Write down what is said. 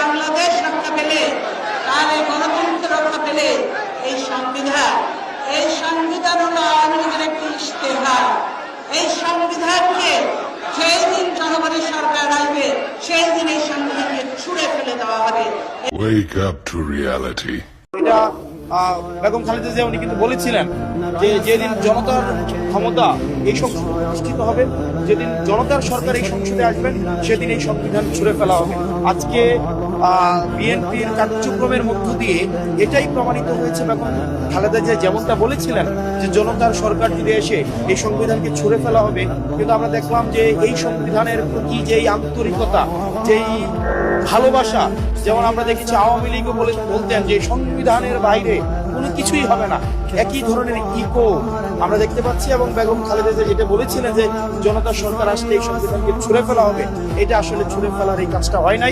বাংলাদেশ রক্ষা পেলে, তার এই গণতন্ত্র রক্ষা পেলে এই সংবিধান হলো আওয়ামী লীগের একটি ইশতেহার। এই সংবিধানকে যেই দিন জনগণের সরকার আসবে সেই দিন এই সংবিধানকে ছুঁড়ে ফেলে দেওয়া হবে। Wake up to reality. এটা বেগম খালেদা জিয়া উনি কিন্তু বলেছিলেন যে যেদিন জনতার ক্ষমতা এই সংসদে প্রতিষ্ঠিত হবে, যেদিন জনতার সরকার এই সংসদে আসবেন, সেদিন এই সংবিধান ছুঁড়ে ফেলা হবে। আজকে বিএনপির কার্যক্রমের মধ্য দিয়ে এটাই প্রমাণিত হয়েছে। বেগম খালেদা জিয়া যেমনটা বলেছিলেন যে জনতার সরকার যদি এসে এই সংবিধানকে ছুঁড়ে ফেলা হবে, কিন্তু আমরা দেখলাম যে এই সংবিধানের প্রতি যেই আন্তরিকতা, যেই ভালোবাসা, যেমন আমরা দেখেছি আওয়ামী লীগও বলতেন যে সংবিধানের বাইরে কোনো কিছুই হবে না, একই ধরনের ইকো আমরা দেখতে পাচ্ছি। এবং বেগম খালেদা জিয়া যেটা বলেছিলেন যে জনতার সরকার আসলে এই সংবিধানকে ছুঁড়ে ফেলা হবে, এটা আসলে ছুঁড়ে ফেলার এই কাজটা হয় নাই।